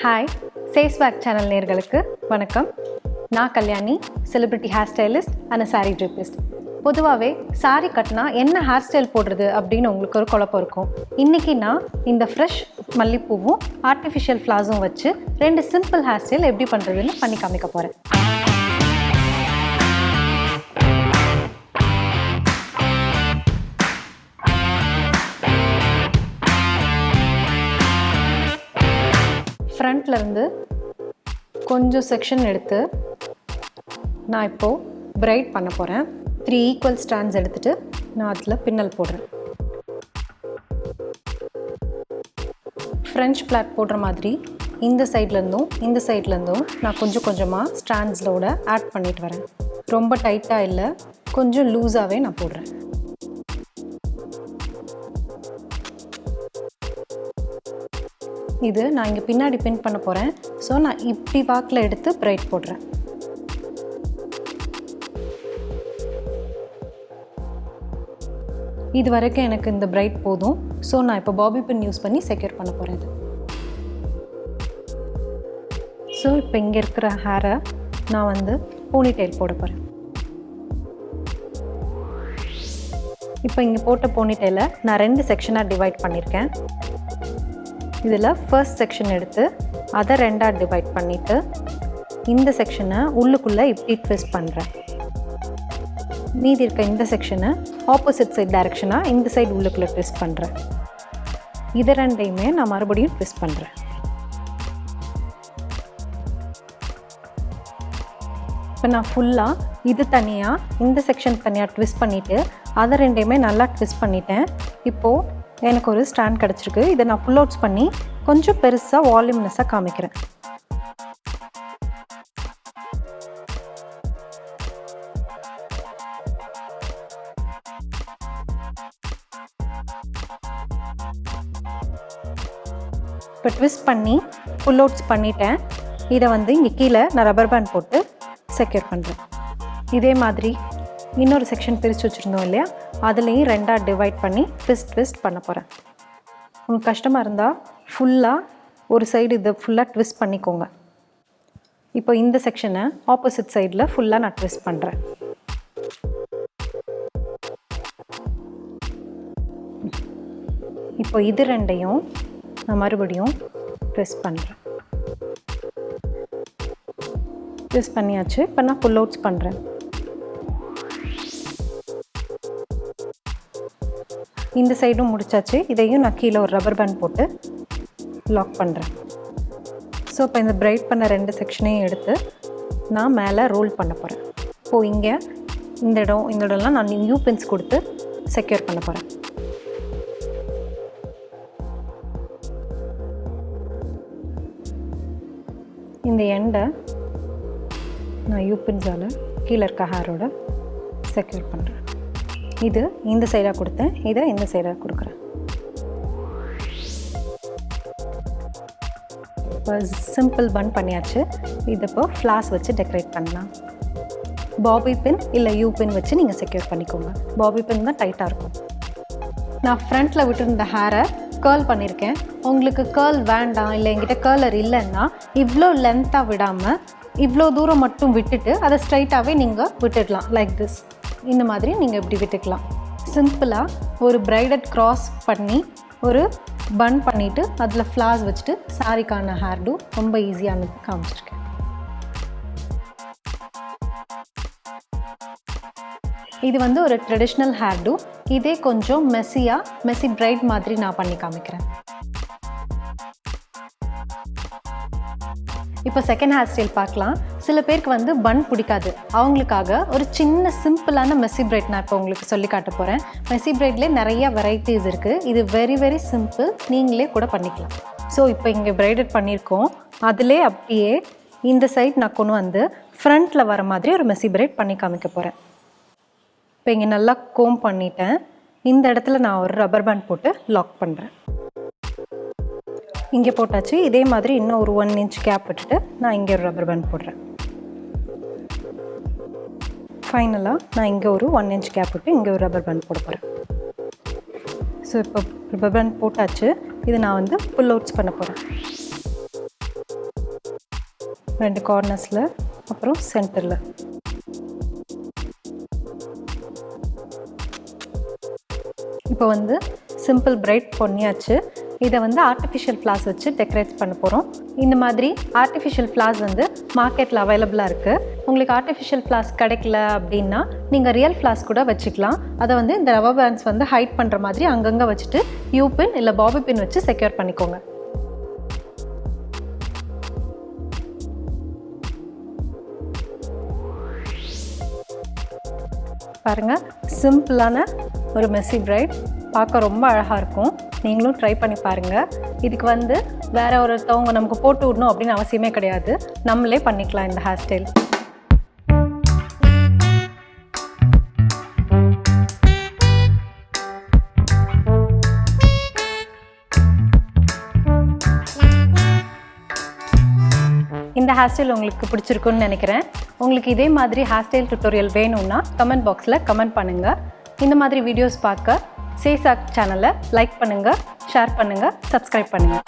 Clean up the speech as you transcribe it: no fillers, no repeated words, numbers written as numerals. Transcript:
Hi சேஸ்வாக் channel நேர்களுக்கு வணக்கம். நான் Kalyani, celebrity hair stylist and sari drapist. பொதுவாகவே சாரீ கட்டினா என்ன ஹேர் ஸ்டைல் போடுறது அப்படின்னு உங்களுக்கு ஒரு குழப்பம் இருக்கும். இன்றைக்கி நான் இந்த ஃப்ரெஷ் மல்லிப்பூவும் ஆர்டிஃபிஷியல் ஃப்ளாஸும் வச்சு 2 சிம்பிள் ஹேர் ஸ்டைல் எப்படி பண்ணுறதுன்னு பண்ணி காமிக்க போகிறேன். ஃப்ரண்ட்லேருந்து கொஞ்சம் செக்ஷன் எடுத்து நான் இப்போது பிரைட் பண்ண போகிறேன். 3 ஈக்குவல் ஸ்டாண்ட்ஸ் எடுத்துகிட்டு நான் அதில் பின்னல் போடுறேன். ஃப்ரெஞ்ச் பிளாட் போடுற மாதிரி இந்த சைட்லேருந்தும் இந்த சைட்லேருந்தும் நான் கொஞ்சம் கொஞ்சமாக ஸ்டாண்ட்ஸோட ஆட் பண்ணிட்டு வரேன். ரொம்ப டைட்டாக இல்லை, கொஞ்சம் லூஸாகவே நான் போடுறேன். இது நான் இங்கே பின்னாடி பின் பண்ண போகிறேன். ஸோ நான் இப்படி வாக்கில் எடுத்து பிரைட் போடுறேன். இது வரைக்கும் எனக்கு இந்த பிரைட் போதும். ஸோ நான் இப்போ பாபி பின் யூஸ் பண்ணி செக்யூர் பண்ண போகிறேன். இது ஸோ இப்போ இங்கே இருக்கிற ஹேரை நான் வந்து போனி டெயில் போட போகிறேன். இப்போ இங்கே போட்ட போனி டெயிலை நான் 2 செக்ஷனாக டிவைட் பண்ணியிருக்கேன். இதில் ஃபர்ஸ்ட் செக்ஷன் எடுத்து அதை 2ஆக டிவைட் பண்ணிவிட்டு இந்த செக்ஷனை உள்ளுக்குள்ளே இப்படி ட்விஸ்ட் பண்ணுறேன். மீதி இருக்க இந்த செக்ஷனை ஆப்போசிட் சைட் டைரெக்ஷனாக இந்த சைடு உள்ளுக்குள்ளே ட்விஸ்ட் பண்ணுறேன். இதை 2ஐயுமே நான் மறுபடியும் ட்விஸ்ட் பண்ணுறேன். இப்போ நான் ஃபுல்லாக இது தனியாக இந்த செக்ஷன் தனியாக ட்விஸ்ட் பண்ணிவிட்டு அதை 2ஐயுமே நல்லா ட்விஸ்ட் பண்ணிட்டேன். இப்போது எனக்கு ஒரு ஸ்டாண்ட் கிடச்சிருக்கு. இதை நான் புல் அவுட்ஸ் பண்ணி கொஞ்சம் பெருசாக வால்யூம்னஸாக காமிக்கிறேன். இப்போ ட்விஸ்ட் பண்ணி புல் அவுட்ஸ் பண்ணிட்டேன். இதை வந்து இங்கே கீழே நான் ரப்பர் பேண்ட் போட்டு செக்யூர் பண்ணுறேன். இதே மாதிரி இன்னொரு செக்ஷன் பிரித்து வச்சுருந்தோம் இல்லையா, அதுலேயும் 2ஆக டிவைட் பண்ணி ட்விஸ்ட் பண்ண போகிறேன். உங்களுக்கு கஷ்டமாக இருந்தால் ஃபுல்லாக ஒரு சைடு இதை ஃபுல்லாக ட்விஸ்ட் பண்ணிக்கோங்க. இப்போ இந்த செக்ஷனை ஆப்போசிட் சைடில் ஃபுல்லாக நான் ட்விஸ்ட் பண்ணுறேன். இப்போ இது 2ஐயும் நான் மறுபடியும் ட்விஸ்ட் பண்ணுறேன். ட்விஸ்ட் பண்ணியாச்சு. இப்போ நான் புல் அவுட்ஸ் பண்ணுறேன். இந்த சைடும் முடிச்சாச்சு. இதையும் நான் கீழே ஒரு ரப்பர் பேண்ட் போட்டு லாக் பண்ணுறேன். ஸோ இப்போ இந்த பிரைட் பண்ண 2 செக்ஷனையும் எடுத்து நான் மேலே ரோல் பண்ண போகிறேன். இப்போது இங்கே இந்த இடம்லாம் நான் நியூ பின்ஸ் கொடுத்து செக்யூர் பண்ண போகிறேன். இந்த எண்டை நான் யூ பின்ஸால் கீழே இருக்க ஹேரோட செக்யூர் பண்ணுறேன். இது இந்த சைடாக கொடுத்தேன், இதை இந்த சைடாக கொடுக்குறேன். இப்போ சிம்பிள் பன் பண்ணியாச்சு. இது இப்போ ஃப்ளாஸ் வச்சு டெக்கரேட் பண்ணலாம். பாபி பின் இல்லை யூ பின் வச்சு நீங்கள் செக்யூர் பண்ணிக்கோங்க. பாபி பின் தான் டைட்டாக இருக்கும். நான் ஃப்ரண்ட்டில் விட்டுருந்த ஹேரை கேர்ள் பண்ணியிருக்கேன். உங்களுக்கு கேர்ள் வேண்டாம், இல்லை என்கிட்ட கேர்லர் இல்லைன்னா இவ்வளோ லென்த்தாக விடாமல் இவ்வளோ தூரம் மட்டும் விட்டுட்டு அதை ஸ்ட்ரைட்டாகவே நீங்கள் விட்டுடலாம். லைக் திஸ், இந்த மாதிரி நீங்கள் இப்படி விட்டுக்கலாம். சிம்பிளாக ஒரு பிரைடட் க்ராஸ் பண்ணி ஒரு பன் பண்ணிவிட்டு அதில் ஃப்ளாஸ் வச்சுட்டு சாரிக்கான ஹேர் டூ ரொம்ப ஈஸியானது காமிச்சிருக்கேன். இது வந்து ஒரு ட்ரெடிஷ்னல் ஹேர் டூ. இதே கொஞ்சம் மெஸ்ஸி பிரைட் மாதிரி நான் பண்ணி காமிக்கிறேன். இப்போ செகண்ட் ஹேர் ஸ்டைல் பார்க்கலாம். சில பேருக்கு வந்து பன் பிடிக்காது. அவங்களுக்காக ஒரு சின்ன சிம்பிளான மெஸ்ஸி பிரைட் நான் இப்போ உங்களுக்கு சொல்லி காட்ட போகிறேன். மெஸ்ஸி பிரைட்லேயே நிறைய வெரைட்டிஸ் இருக்குது. இது வெரி சிம்பிள், நீங்களே கூட பண்ணிக்கலாம். ஸோ இப்போ இங்கே பிரைடட் பண்ணியிருக்கோம். அதிலே அப்படியே இந்த சைட் நான் கொண்டு வந்து ஃப்ரண்ட்டில் வர மாதிரி ஒரு மெஸ்ஸி பிரைட் பண்ணி காமிக்க போகிறேன். இப்போ இங்கே நல்லா கோம் பண்ணிட்டேன். இந்த இடத்துல நான் ஒரு ரப்பர் பேண்ட் போட்டு லாக் பண்ணுறேன். இங்கே போட்டாச்சு. இதே மாதிரி இன்னும் ஒரு 1 இன்ச் கேப் விட்டுட்டு நான் இங்கே ஒரு ரப்பர் பேண்ட் போடுறேன். ஃபைனலாக நான் இங்கே ஒரு 1 இன்ச் கேப் விட்டு இங்கே ஒரு ரப்பர் பேண்ட் போட போகிறேன். ஸோ இப்போ ரப்பர் பேண்ட் போட்டாச்சு. இதை நான் வந்து புல் அவுட்ஸ் பண்ண போகிறேன். 2 கார்னர்ஸில், அப்புறம் சென்டரில். இப்போ வந்து சிம்பிள் பிரைட் பண்ணியாச்சு. இதை வந்து ஆர்டிஃபிஷியல் ஃப்ளார்ஸ் வச்சு டெக்கரேட் பண்ண போகிறோம். இந்த மாதிரி ஆர்டிஃபிஷியல் ஃப்ளார்ஸ் வந்து மார்க்கெட்டில் அவைலபிளாக இருக்குது. உங்களுக்கு ஆர்டிஃபிஷியல் ஃப்ளார்ஸ் கிடைக்கல அப்படின்னா நீங்கள் ரியல் ஃப்ளார்ஸ் கூட வச்சுக்கலாம். அதை வந்து இந்த ரப்பர் பேண்ட்ஸ் வந்து ஹைட் பண்ணுற மாதிரி அங்கங்கே வச்சுட்டு யூபின் இல்லை பாபி பின் வச்சு செக்யூர் பண்ணிக்கோங்க. பாருங்கள், சிம்பிளான ஒரு மெஸ்ஸி பிரைட் பார்க்க ரொம்ப அழகாக இருக்கும். நீங்களும் ட்ரை பண்ணி பாருங்கள். இதுக்கு வந்து வேறு ஒருத்தவங்க நமக்கு போட்டு விடணும் அப்படின்னு அவசியமே கிடையாது. நம்மளே பண்ணிக்கலாம் இந்த ஹேர் ஸ்டைல். இந்த ஹேர் ஸ்டைல் உங்களுக்கு பிடிச்சிருக்குன்னு நினைக்கிறேன். உங்களுக்கு இதே மாதிரி ஹேர் ஸ்டைல் டுட்டோரியல் வேணும்னா கமெண்ட் பாக்ஸில் கமெண்ட் பண்ணுங்கள். இந்த மாதிரி வீடியோஸ் பார்க்க சேசாக் சேனலை லைக் பண்ணுங்கள், ஷேர் பண்ணுங்கள், சப்ஸ்கிரைப் பண்ணுங்கள்.